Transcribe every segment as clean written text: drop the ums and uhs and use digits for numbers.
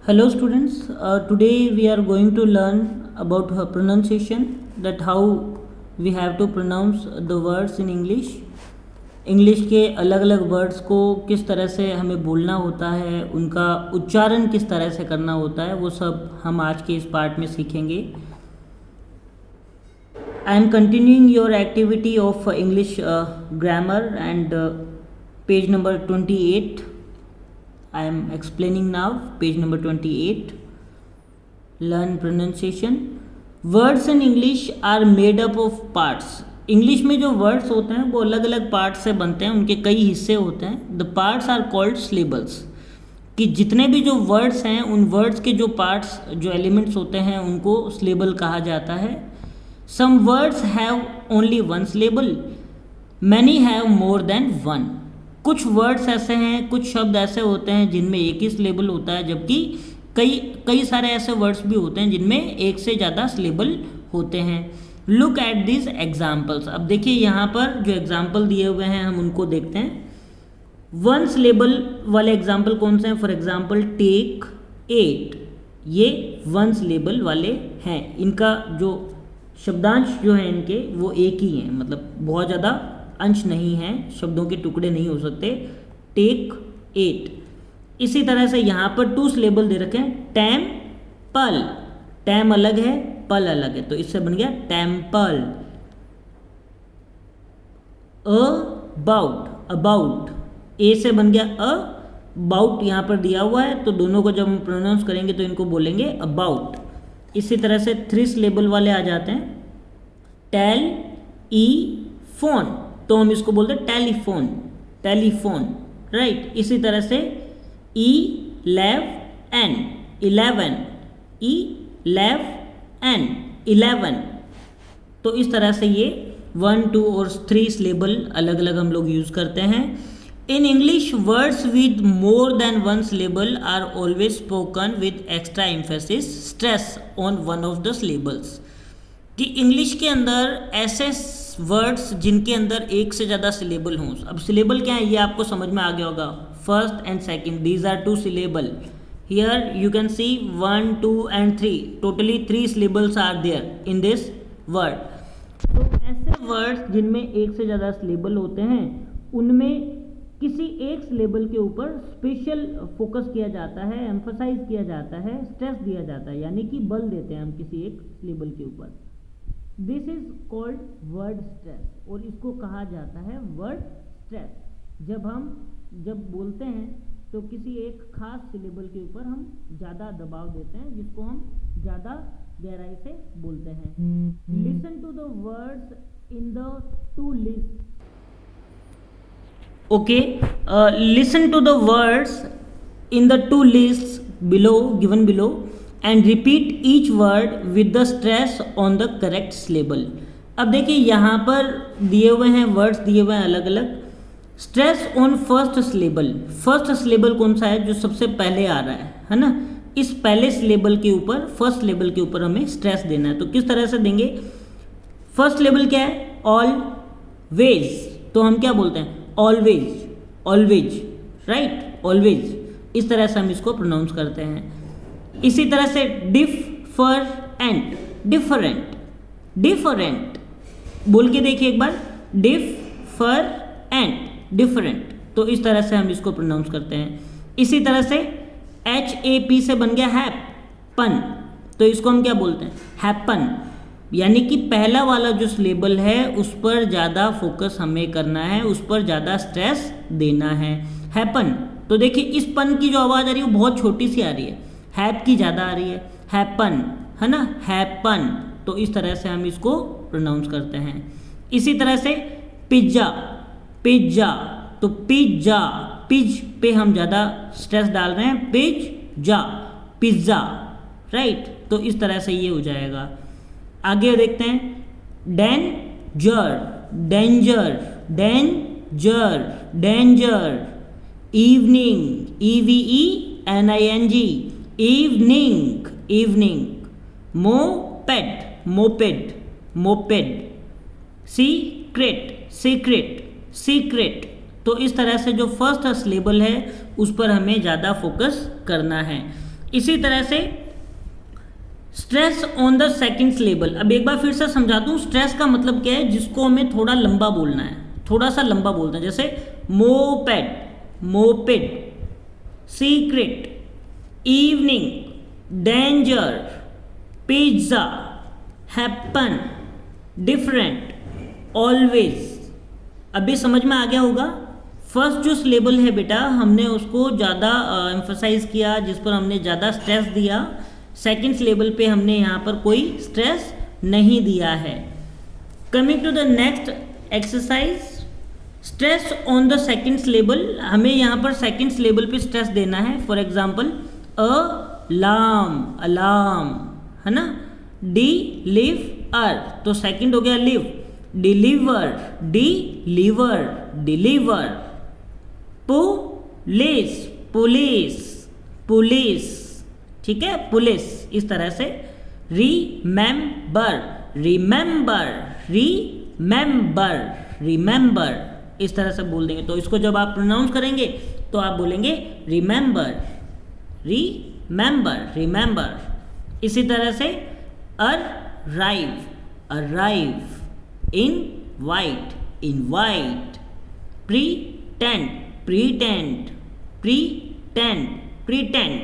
Hello students, today we are going to learn about pronunciation, that how we have to pronounce the words in English. English के अलग अलग words को किस तरह से हमें बोलना होता है, उनका उच्चारण किस तरह से करना होता है, वो सब हम आज के इस पार्ट में सीखेंगे. I am continuing your activity of English grammar and page number 28. I am explaining now page number 28. Learn pronunciation. Words in English are made up of parts. English में जो वर्ड्स होते हैं वो अलग अलग पार्ट्स से बनते हैं, उनके कई हिस्से होते हैं. The parts are called syllables. कि जितने भी जो वर्ड्स हैं उन वर्ड्स के जो पार्ट्स जो एलिमेंट्स होते हैं उनको सिलेबल कहा जाता है. Some words have only one syllable, many have more than one. कुछ वर्ड्स ऐसे हैं, कुछ शब्द ऐसे होते हैं जिनमें एक ही सिलेबल होता है, जबकि कई सारे ऐसे वर्ड्स भी होते हैं जिनमें एक से ज़्यादा सिलेबल होते हैं. Look at this examples. अब देखिए यहाँ पर जो एग्जाम्पल दिए हुए हैं हम उनको देखते हैं. वन सिलेबल वाले एग्जाम्पल कौन से हैं? फॉर एग्जाम्पल टेक, एट, ये वन सिलेबल वाले हैं. इनका जो शब्दांश जो है इनके वो एक ही हैं, मतलब बहुत ज़्यादा अंश नहीं है, शब्दों के टुकड़े नहीं हो सकते. Take, eight. इसी तरह से यहाँ पर टू सिलेबल दे रखे हैं. टैम, पल. टैम अलग है, पल अलग है, तो इससे बन गया टेम्पल. About, about. ए से बन गया अ, बाउट यहाँ पर दिया हुआ है, तो दोनों को जब हम प्रोनाउंस करेंगे तो इनको बोलेंगे अबाउट. इसी तरह से थ्री सिलेबल वाले आ जाते हैं. टेल, ई, फोन, तो हम इसको बोलते हैं टेलीफोन, टेलीफोन, राइट. इसी तरह से ई, लेव, एन, 11, ई, लेव, एन, 11. तो इस तरह से ये 1, 2 और 3 सिलेबल अलग अलग हम लोग यूज़ करते हैं. In English words with more than one syllable are always spoken with extra emphasis, stress on one of the syllables. कि इंग्लिश के अंदर ऐसे वर्ड्स जिनके अंदर एक से ज़्यादा सिलेबल हों. अब सिलेबल क्या है ये आपको समझ में आ गया होगा. First and second, these are two syllable. Here you can see 1, 2 and 3, totally 3 syllables are there in this word. तो ऐसे वर्ड्स जिनमें एक से ज़्यादा सिलेबल होते हैं उनमें किसी एक सिलेबल के ऊपर स्पेशल फोकस किया जाता है, एम्फसाइज किया जाता है, स्ट्रेस दिया जाता है, यानी कि बल देते हैं हम किसी एक सिलेबल के ऊपर. This is called word stress, और इसको कहा जाता है वर्ड स्ट्रेस. जब बोलते हैं तो किसी एक खास सिलेबल के ऊपर हम ज़्यादा दबाव देते हैं, जिसको हम ज़्यादा गहराई से बोलते हैं. Listen to the words in the two list. Okay, listen to the words in the two lists given below and repeat each word with the stress on the correct syllable. अब देखिए यहाँ पर दिए हुए हैं वर्ड्स, दिए हुए हैं अलग अलग. Stress on first syllable. First syllable कौन सा है? जो सबसे पहले आ रहा है ना. इस पहले सिलेबल के ऊपर, फर्स्ट सिलेबल के ऊपर हमें स्ट्रेस देना है. तो किस तरह से देंगे? फर्स्ट सिलेबल क्या है? ऑलवेज. तो हम क्या बोलते हैं? Always, always, right, always. इस तरह से हम इसको प्रोनाउंस करते हैं. इसी तरह से डिफरेंट, डिफरेंट, डिफरेंट. बोल के देखिए एक बार. Different, different. तो इस तरह से हम इसको प्रोनाउंस करते हैं. इसी तरह से HAP से बन गया हैपन. तो इसको हम क्या बोलते हैं? हैपन. यानी कि पहला वाला जो सिलेबल है उस पर ज़्यादा फोकस हमें करना है, उस पर ज़्यादा स्ट्रेस देना है. हैपन. तो देखिए इस पन की जो आवाज़ आ रही है वो बहुत छोटी सी आ रही है, हैप की ज़्यादा आ रही है. हैपन, है ना, हैपन. तो इस तरह से हम इसको प्रोनाउंस करते हैं. इसी तरह से पिज्ज़ा, पिज्ज़ा. तो पिज्ज़ा, पिज पे हम ज़्यादा स्ट्रेस डाल रहे हैं. Pizza, pizza, right. तो इस तरह से ये हो जाएगा. आगे देखते हैं. Danger, danger, danger, danger. Evening, EVENING, evening, evening. Moped, moped, moped. Secret, secret, secret. तो इस तरह से जो फर्स्ट सिलेबल है उस पर हमें ज़्यादा फोकस करना है. इसी तरह से stress on the second syllable. अब एक बार फिर से समझाता हूँ, स्ट्रेस का मतलब क्या है, जिसको हमें थोड़ा लंबा बोलना है, थोड़ा सा लंबा बोलते हैं, जैसे moped, moped, secret, evening, danger, pizza, happen, different, always. अभी समझ में आ गया होगा। फर्स्ट जो सिलेबल है बेटा, हमने उसको ज़्यादा एम्फसाइज किया, जिस पर हमने ज़्यादा स्ट्रेस दिया। सेकंड सिलेबल पे हमने यहाँ पर कोई स्ट्रेस नहीं दिया है। Coming to the next exercise, stress on the second syllable. हमें यहाँ पर सेकंड सिलेबल पे स्ट्रेस देना है। फॉर एग्जांपल अलार्म, अलार्म, है ना। डिलीवर, तो सेकंड हो गया live. Deliver, deliver, deliver. Police, police, police, ठीक है, पुलिस। इस तरह से रिमेंबर, रिमेंबर, रिमेंबर, रिमेंबर, इस तरह से बोल देंगे। तो इसको जब आप प्रोनाउंस करेंगे तो आप बोलेंगे रिमेंबर, रिमेंबर, रिमेंबर। इसी तरह से arrive, arrive, invite, invite, pretend, pretend, pretend, pretend,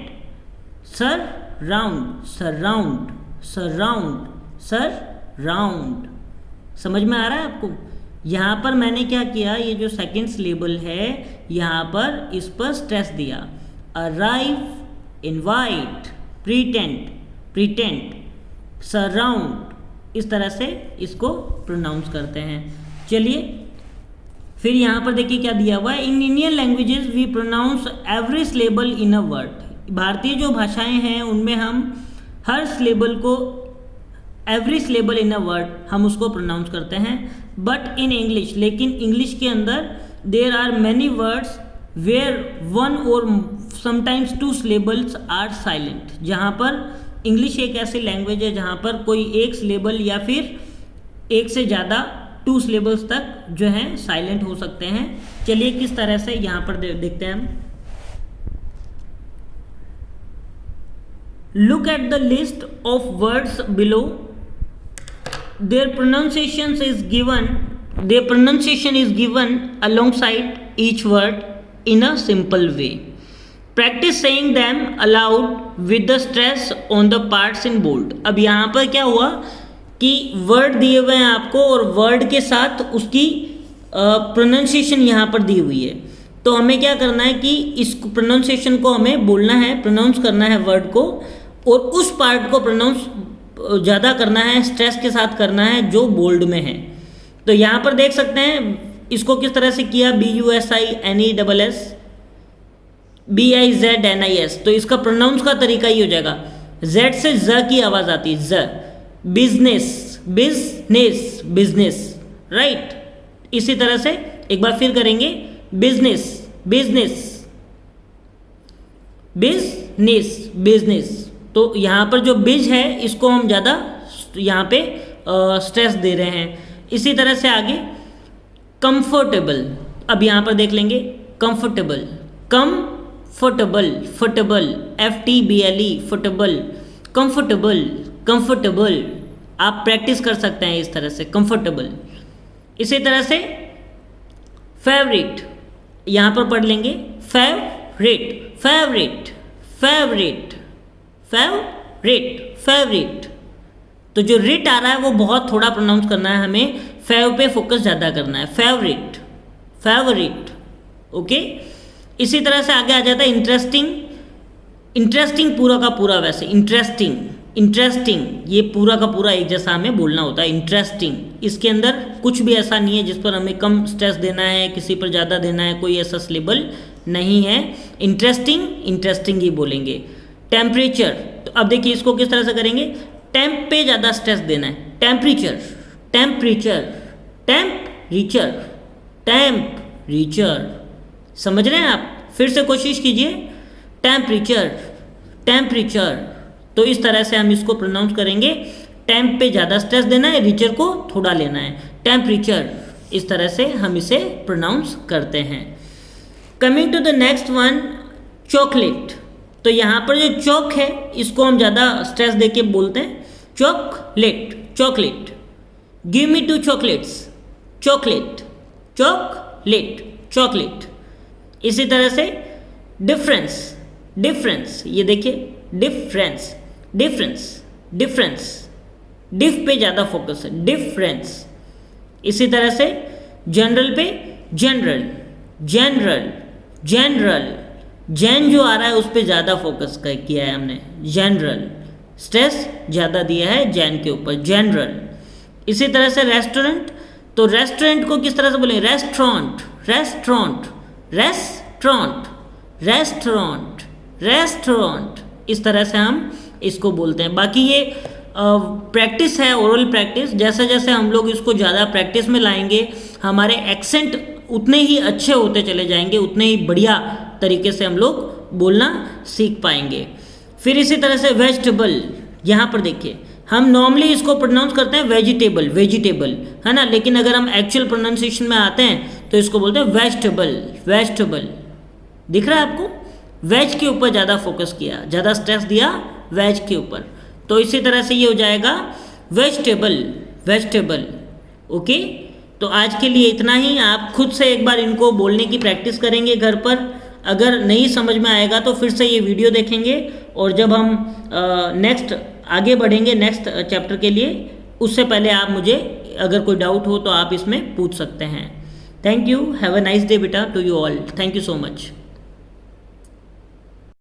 surround, surround, surround, surround. समझ में आ रहा है आपको? यहाँ पर मैंने क्या किया, ये जो सेकंड सिलेबल है यहाँ पर इस पर स्ट्रेस दिया। Arrive, invite, pretend, pretend, surround. इस तरह से इसको प्रोनाउंस करते हैं। चलिए फिर यहाँ पर देखिए क्या दिया हुआ है। In Indian languages we pronounce every syllable in a word. भारतीय जो भाषाएं हैं उनमें हम हर सिलेबल को, every syllable in a word, हम उसको प्रोनाउंस करते हैं। बट इन इंग्लिश, लेकिन इंग्लिश के अंदर there are many words where one or sometimes two syllables are silent. जहाँ पर इंग्लिश एक ऐसी लैंग्वेज है जहाँ पर कोई एक सिलेबल या फिर एक से ज़्यादा 2 सिलेबल्स तक जो हैं साइलेंट हो सकते हैं। चलिए किस तरह से यहाँ पर देखते हैं हम। Look at the list of words below. Their pronunciation is given alongside each word in a simple way. Practice saying them aloud with the stress on the parts in bold. अब यहाँ पर क्या हुआ कि वर्ड दिए हुए हैं आपको और वर्ड के साथ उसकी प्रोनाउंसिएशन यहाँ पर दी हुई है। तो हमें क्या करना है कि इस प्रोनाउंसिएशन को हमें बोलना है, प्रोनाउंस करना है वर्ड को, और उस पार्ट को प्रोनाउंस ज़्यादा करना है, स्ट्रेस के साथ करना है जो बोल्ड में है। तो यहाँ पर देख सकते हैं इसको किस तरह से किया। BUSINESS, BIZNIS। तो इसका प्रोनाउंस का तरीका ही हो जाएगा, Z से ज की आवाज़ आती है, ज। Business, business, business, right. इसी तरह से एक बार फिर करेंगे, बिजनेस, बिजनेस, बिजनेस, बिजनेस। तो यहाँ पर जो बिज है इसको हम ज़्यादा यहाँ पे स्ट्रेस दे रहे हैं। इसी तरह से आगे कंफर्टेबल। अब यहाँ पर देख लेंगे कंफर्टेबल, कंफर्टेबल, फुटेबल, FTBLE, फुटेबल, कंफर्टेबल, कंफर्टेबल। आप प्रैक्टिस कर सकते हैं इस तरह से, कंफर्टेबल। इसी तरह से फेवरेट, यहाँ पर पढ़ लेंगे favourite, favourite, favourite, favourite, favourite. तो जो रेट आ रहा है वो बहुत थोड़ा प्रोनाउंस करना है हमें, फेव पे फोकस ज़्यादा करना है, फेवरेट, फेवरेट, ओके। इसी तरह से आगे आ जाता है इंटरेस्टिंग। इंटरेस्टिंग पूरा का पूरा वैसे इंटरेस्टिंग, इंटरेस्टिंग, ये पूरा का पूरा एक जैसा हमें बोलना होता है, इंटरेस्टिंग। इसके अंदर कुछ भी ऐसा नहीं है जिस पर हमें कम स्ट्रेस देना है, किसी पर ज़्यादा देना है, कोई ऐसा सिलेबल नहीं है। इंटरेस्टिंग, इंटरेस्टिंग ही बोलेंगे। टेम्परेचर, तो अब देखिए इसको किस तरह से करेंगे। टेम्प पे ज़्यादा स्ट्रेस देना है, टेम्परेचर, टेम्परेचर, टेम्परेचर, टेम्परेचर। समझ रहे हैं आप? फिर से कोशिश कीजिए, टेम्परेचर, टेम्परेचर। तो इस तरह से हम इसको प्रोनाउंस करेंगे। टेम्प पे ज़्यादा स्ट्रेस देना है, रिचर को थोड़ा लेना है, टेम्परेचर। इस तरह से हम इसे प्रोनाउंस करते हैं। Coming to the next one, chocolate. तो यहाँ पर जो चॉक है इसको हम ज़्यादा स्ट्रेस देके बोलते हैं chocolate, chocolate, give me 2 chocolates, chocolate, chocolate, chocolate. इसी तरह से डिफरेंस, डिफरेंस, ये देखिए डिफरेंस, डिफरेंस, डिफरेंस, डिफ पे ज़्यादा फोकस है, डिफरेंस। इसी तरह से जनरल पे जनरल, जनरल, जनरल, जैन जो आ रहा है उस पर ज़्यादा फोकस किया है हमने, जनरल, स्ट्रेस ज़्यादा दिया है जैन के ऊपर, जनरल। इसी तरह से रेस्टोरेंट, तो रेस्टोरेंट को किस तरह से बोलेंगे, restaurant, restaurant, restaurant, restaurant, restaurant, इस तरह से हम इसको बोलते हैं। बाकी ये प्रैक्टिस है, ओरल प्रैक्टिस, जैसे जैसे हम लोग इसको ज़्यादा प्रैक्टिस में लाएंगे हमारे एक्सेंट उतने ही अच्छे होते चले जाएंगे, उतने ही बढ़िया तरीके से हम लोग बोलना सीख पाएंगे। फिर इसी तरह से वेजिटेबल, यहाँ पर देखिए हम नॉर्मली इसको प्रोनाउंस करते हैं वेजिटेबल, वेजिटेबल, है ना, लेकिन अगर हम एक्चुअल प्रोनाउंसिएशन में आते हैं तो इसको बोलते हैं वेजिटेबल, वेजिटेबल। दिख रहा है आपको, वेज के ऊपर ज़्यादा फोकस किया, ज़्यादा स्ट्रेस दिया वेज के ऊपर, तो इसी तरह से ये हो जाएगा वेजिटेबल, वेजिटेबल। ओके, तो आज के लिए इतना ही। आप खुद से एक बार इनको बोलने की प्रैक्टिस करेंगे घर पर, अगर नहीं समझ में आएगा तो फिर से ये वीडियो देखेंगे, और जब हम नेक्स्ट आगे बढ़ेंगे नेक्स्ट चैप्टर के लिए, उससे पहले आप मुझे अगर कोई डाउट हो तो आप इसमें पूछ सकते हैं। Thank you, have a nice day बेटा to you all, thank you so much.